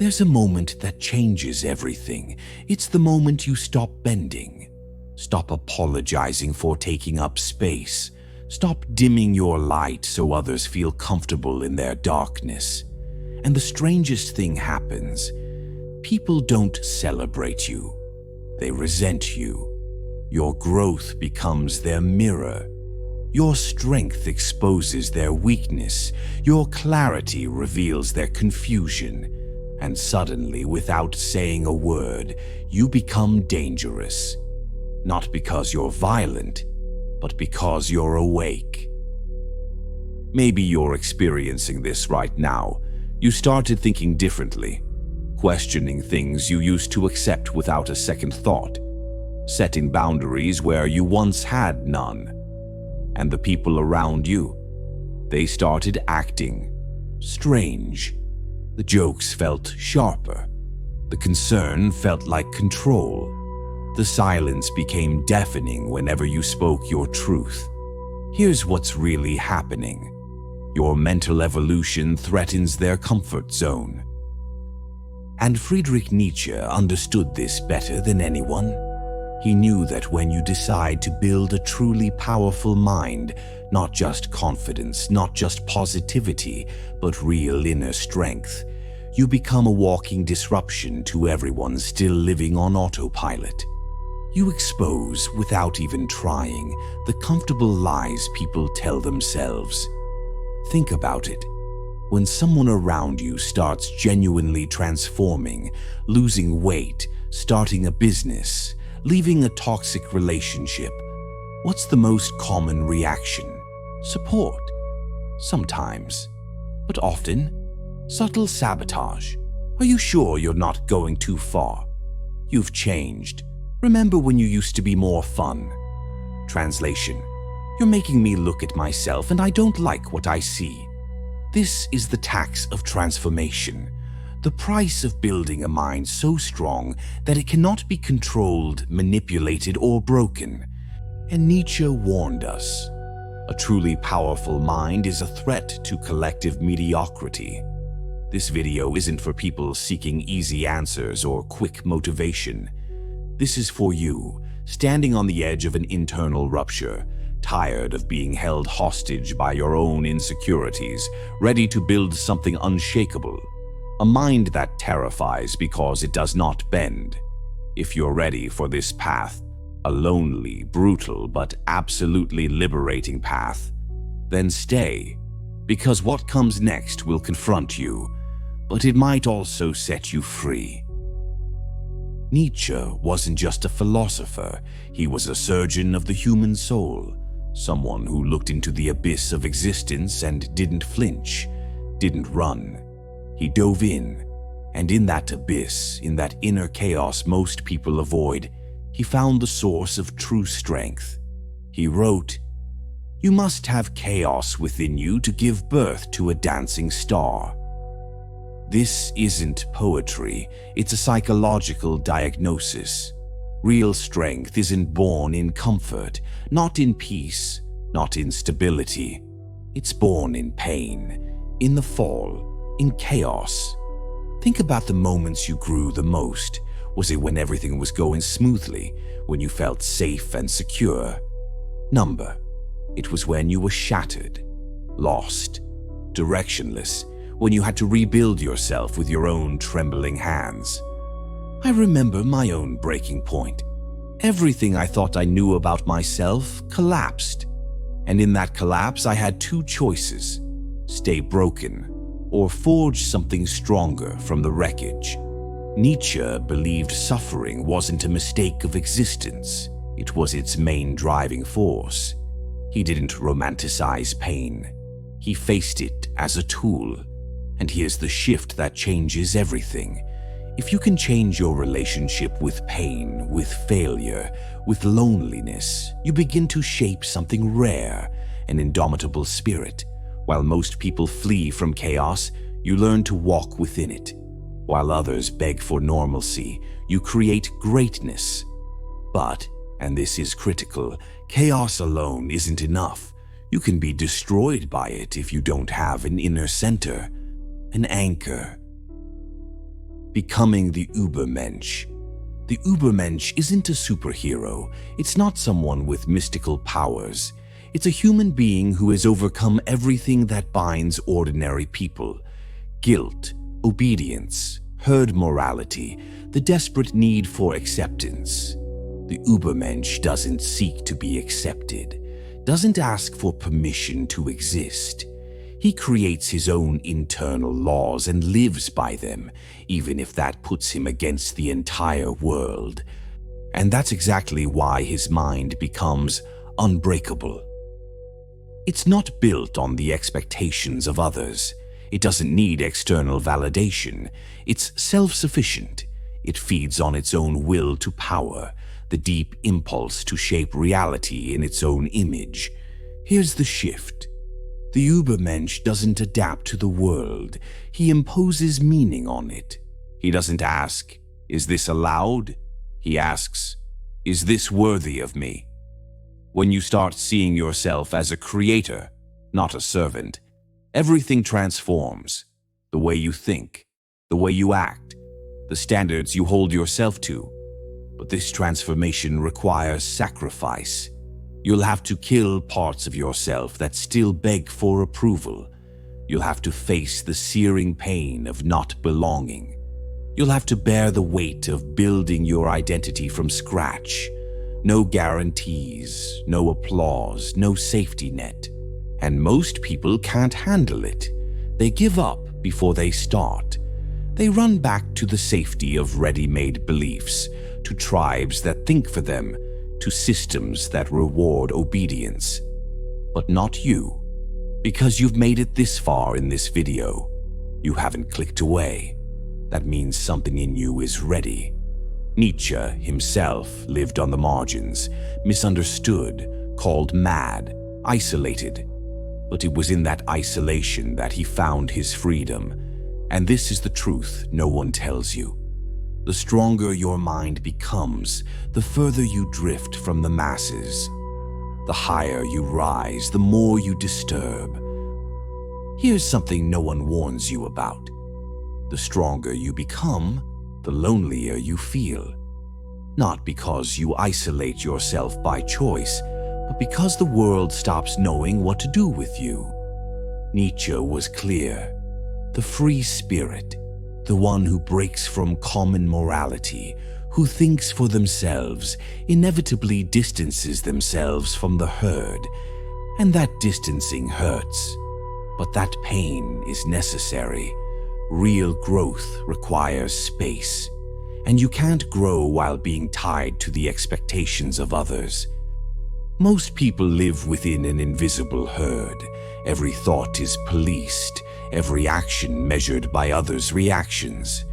There's a moment that changes everything. It's the moment you stop bending. Stop apologizing for taking up space. Stop dimming your light so others feel comfortable in their darkness. And the strangest thing happens. People don't celebrate you. They resent you. Your growth becomes their mirror. Your strength exposes their weakness. Your clarity reveals their confusion. And suddenly, without saying a word, you become dangerous. Not because you're violent, but because you're awake. Maybe you're experiencing this right now. You started thinking differently, questioning things you used to accept without a second thought, setting boundaries where you once had none. And the people around you, they started acting strange. The jokes felt sharper. The concern felt like control. The silence became deafening whenever you spoke your truth. Here's what's really happening. Your mental evolution threatens their comfort zone. And Friedrich Nietzsche understood this better than anyone. He knew that when you decide to build a truly powerful mind, not just confidence, not just positivity, but real inner strength, you become a walking disruption to everyone still living on autopilot. You expose, without even trying, the comfortable lies people tell themselves. Think about it. When someone around you starts genuinely transforming, losing weight, starting a business, leaving a toxic relationship, what's the most common reaction? Support. Sometimes. But often, subtle sabotage. Are you sure you're not going too far? You've changed. Remember when you used to be more fun? Translation. You're making me look at myself and I don't like what I see. This is the tax of transformation. The price of building a mind so strong that it cannot be controlled, manipulated, or broken. And Nietzsche warned us. A truly powerful mind is a threat to collective mediocrity. This video isn't for people seeking easy answers or quick motivation. This is for you, standing on the edge of an internal rupture, tired of being held hostage by your own insecurities, ready to build something unshakable. A mind that terrifies because it does not bend. If you're ready for this path, a lonely, brutal, but absolutely liberating path, then stay, because what comes next will confront you, but it might also set you free. Nietzsche wasn't just a philosopher, he was a surgeon of the human soul, someone who looked into the abyss of existence and didn't flinch, didn't run. He dove in, and in that abyss, in that inner chaos most people avoid, he found the source of true strength. He wrote, "You must have chaos within you to give birth to a dancing star." This isn't poetry, it's a psychological diagnosis. Real strength isn't born in comfort, not in peace, not in stability. It's born in pain, in the fall, in chaos. Think about the moments you grew the most. Was it when everything was going smoothly, when you felt safe and secure? Number. It was when you were shattered, lost, directionless, when you had to rebuild yourself with your own trembling hands. I remember my own breaking point. Everything I thought I knew about myself collapsed. And in that collapse, I had two choices: stay broken or forge something stronger from the wreckage. Nietzsche believed suffering wasn't a mistake of existence. It was its main driving force. He didn't romanticize pain. He faced it as a tool. And here's the shift that changes everything. If you can change your relationship with pain, with failure, with loneliness, you begin to shape something rare, an indomitable spirit. While most people flee from chaos, you learn to walk within it. While others beg for normalcy, you create greatness. But, and this is critical, chaos alone isn't enough. You can be destroyed by it if you don't have an inner center, an anchor. Becoming the Übermensch. The Übermensch isn't a superhero. It's not someone with mystical powers. It's a human being who has overcome everything that binds ordinary people. Guilt, obedience, herd morality, the desperate need for acceptance. The Übermensch doesn't seek to be accepted, doesn't ask for permission to exist. He creates his own internal laws and lives by them, even if that puts him against the entire world. And that's exactly why his mind becomes unbreakable. It's not built on the expectations of others. It doesn't need external validation. It's self-sufficient. It feeds on its own will to power, the deep impulse to shape reality in its own image. Here's the shift. The Übermensch doesn't adapt to the world. He imposes meaning on it. He doesn't ask, "Is this allowed?" He asks, "Is this worthy of me?" When you start seeing yourself as a creator, not a servant, everything transforms. The way you think, the way you act, the standards you hold yourself to. But this transformation requires sacrifice. You'll have to kill parts of yourself that still beg for approval. You'll have to face the searing pain of not belonging. You'll have to bear the weight of building your identity from scratch. No guarantees, no applause, no safety net. And most people can't handle it. They give up before they start. They run back to the safety of ready-made beliefs, to tribes that think for them, to systems that reward obedience. But not you. Because you've made it this far in this video, you haven't clicked away. That means something in you is ready. Nietzsche himself lived on the margins, misunderstood, called mad, isolated. But it was in that isolation that he found his freedom. And this is the truth no one tells you. The stronger your mind becomes, the further you drift from the masses. The higher you rise, the more you disturb. Here's something no one warns you about. The stronger you become, the lonelier you feel. Not because you isolate yourself by choice, but because the world stops knowing what to do with you. Nietzsche was clear. The free spirit, the one who breaks from common morality, who thinks for themselves, inevitably distances themselves from the herd. And that distancing hurts. But that pain is necessary. Real growth requires space. And you can't grow while being tied to the expectations of others. Most people live within an invisible herd. Every thought is policed, every action measured by others' reactions.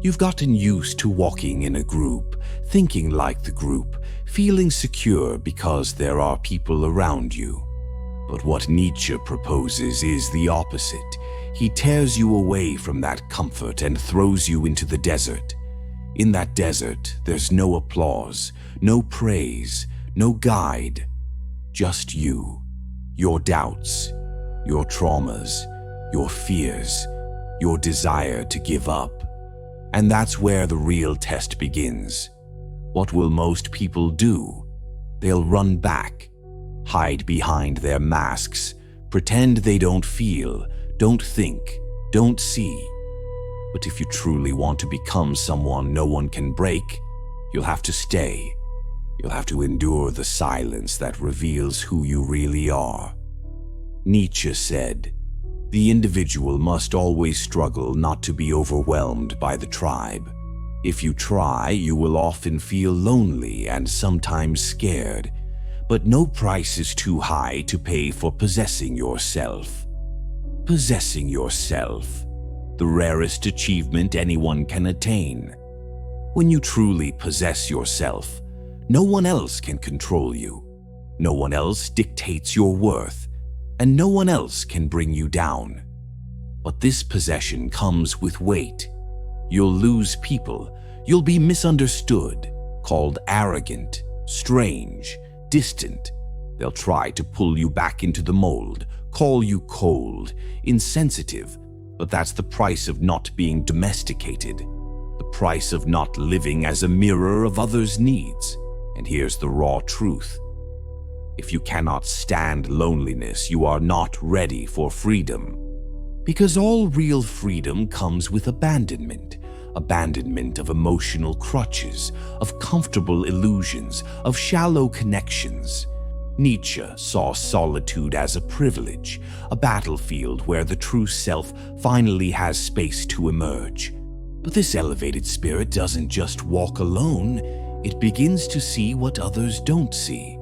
You've gotten used to walking in a group, thinking like the group, feeling secure because there are people around you. But what Nietzsche proposes is the opposite. He tears you away from that comfort and throws you into the desert. In that desert, there's no applause, no praise, no guide. Just you, your doubts, your traumas, your fears, your desire to give up. And that's where the real test begins. What will most people do? They'll run back, hide behind their masks, pretend they don't feel, don't think, don't see. But if you truly want to become someone no one can break, you'll have to stay. You'll have to endure the silence that reveals who you really are. Nietzsche said, "The individual must always struggle not to be overwhelmed by the tribe. If you try, you will often feel lonely and sometimes scared, but no price is too high to pay for possessing yourself." Possessing yourself, the rarest achievement anyone can attain. When you truly possess yourself, no one else can control you. No one else dictates your worth, and no one else can bring you down. But this possession comes with weight. You'll lose people. You'll be misunderstood, called arrogant, strange, distant. They'll try to pull you back into the mold, call you cold, insensitive, but that's the price of not being domesticated. price of not living as a mirror of others' needs. And here's the raw truth. If you cannot stand loneliness, you are not ready for freedom. Because all real freedom comes with abandonment. Abandonment of emotional crutches, of comfortable illusions, of shallow connections. Nietzsche saw solitude as a privilege, a battlefield where the true self finally has space to emerge. But this elevated spirit doesn't just walk alone, it begins to see what others don't see.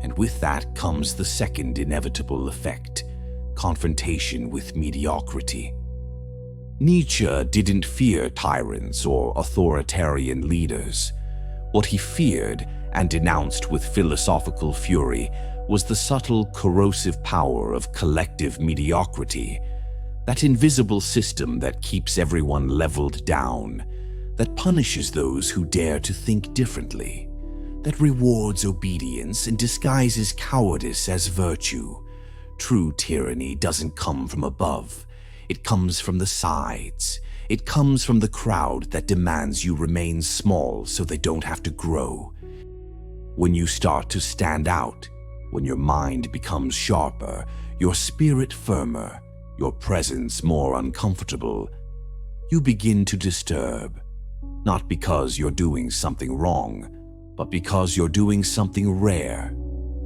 And with that comes the second inevitable effect: confrontation with mediocrity. Nietzsche didn't fear tyrants or authoritarian leaders. What he feared, and denounced with philosophical fury, was the subtle, corrosive power of collective mediocrity, that invisible system that keeps everyone leveled down, that punishes those who dare to think differently, that rewards obedience and disguises cowardice as virtue. True tyranny doesn't come from above. It comes from the sides. It comes from the crowd that demands you remain small so they don't have to grow. When you start to stand out, when your mind becomes sharper, your spirit firmer, your presence more uncomfortable, you begin to disturb. Not because you're doing something wrong, but because you're doing something rare.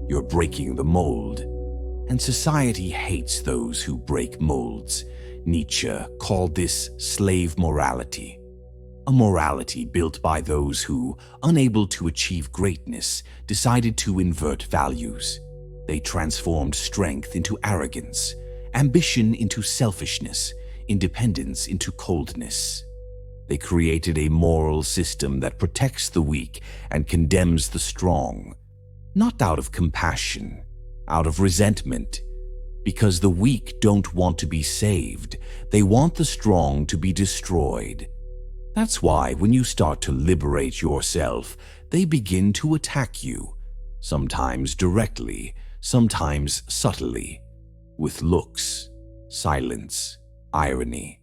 You're breaking the mold. And society hates those who break molds. Nietzsche called this slave morality. A morality built by those who, unable to achieve greatness, decided to invert values. They transformed strength into arrogance, ambition into selfishness, independence into coldness. They created a moral system that protects the weak and condemns the strong, not out of compassion, out of resentment. Because the weak don't want to be saved, they want the strong to be destroyed. That's why when you start to liberate yourself, they begin to attack you, sometimes directly, sometimes subtly, with looks, silence, irony.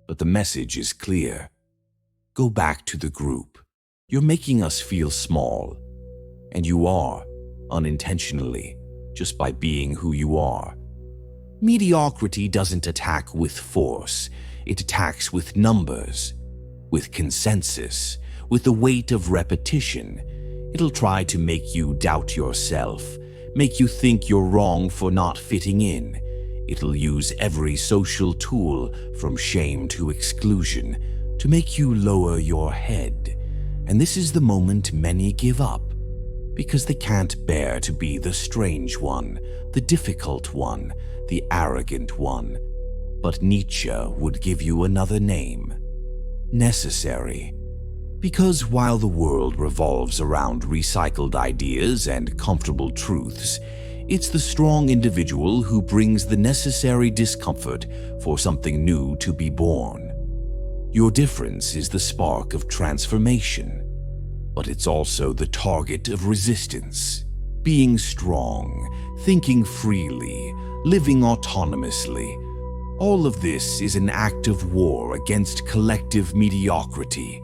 But the message is clear. Go back to the group. You're making us feel small. And you are, unintentionally, just by being who you are. Mediocrity doesn't attack with force. It attacks with numbers, with consensus, with the weight of repetition. It'll try to make you doubt yourself, make you think you're wrong for not fitting in. It'll use every social tool, from shame to exclusion, to make you lower your head. And this is the moment many give up, because they can't bear to be the strange one, the difficult one, the arrogant one. But Nietzsche would give you another name: necessary. Because while the world revolves around recycled ideas and comfortable truths, it's the strong individual who brings the necessary discomfort for something new to be born. Your difference is the spark of transformation, but it's also the target of resistance. Being strong, thinking freely, living autonomously, all of this is an act of war against collective mediocrity.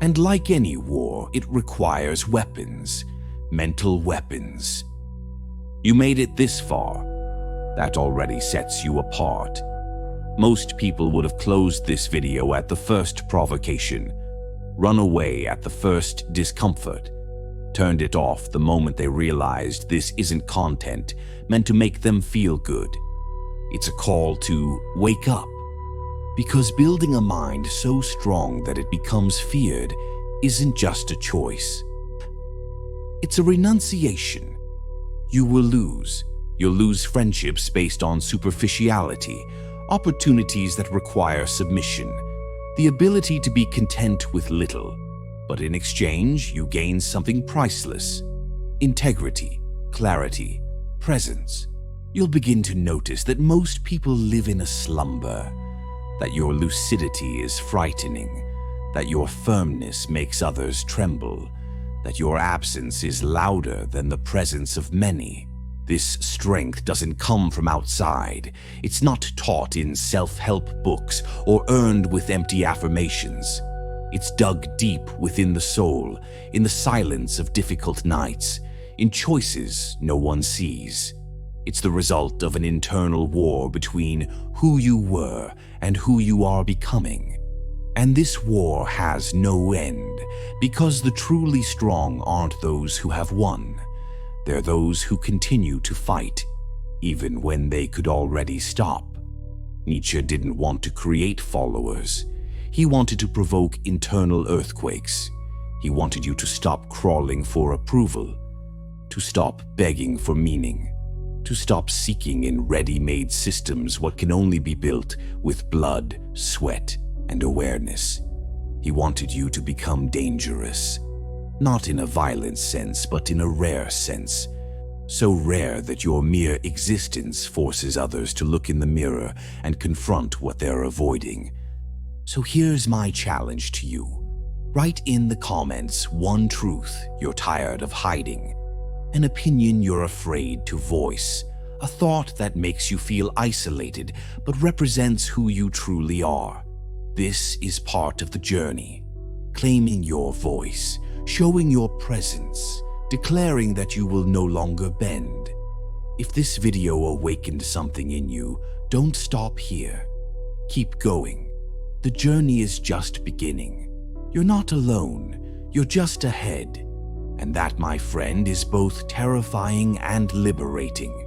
And like any war, it requires weapons, mental weapons. You made it this far. That already sets you apart. Most people would have closed this video at the first provocation, run away at the first discomfort, turned it off the moment they realized this isn't content meant to make them feel good. It's a call to wake up. Because building a mind so strong that it becomes feared isn't just a choice. It's a renunciation. You will lose. You'll lose friendships based on superficiality, opportunities that require submission, the ability to be content with little. But in exchange, you gain something priceless: integrity, clarity, presence. You'll begin to notice that most people live in a slumber, that your lucidity is frightening, that your firmness makes others tremble, that your absence is louder than the presence of many. This strength doesn't come from outside. It's not taught in self-help books or earned with empty affirmations. It's dug deep within the soul, in the silence of difficult nights, in choices no one sees. It's the result of an internal war between who you were and who you are becoming. And this war has no end, because the truly strong aren't those who have won. They're those who continue to fight, even when they could already stop. Nietzsche didn't want to create followers. He wanted to provoke internal earthquakes. He wanted you to stop crawling for approval, to stop begging for meaning, to stop seeking in ready-made systems what can only be built with blood, sweat, and awareness. He wanted you to become dangerous, not in a violent sense, but in a rare sense. So rare that your mere existence forces others to look in the mirror and confront what they're avoiding. So here's my challenge to you. Write in the comments one truth you're tired of hiding, an opinion you're afraid to voice, a thought that makes you feel isolated but represents who you truly are. This is part of the journey. Claiming your voice, showing your presence, declaring that you will no longer bend. If this video awakened something in you, don't stop here. Keep going. The journey is just beginning. You're not alone, you're just ahead. And that, my friend, is both terrifying and liberating.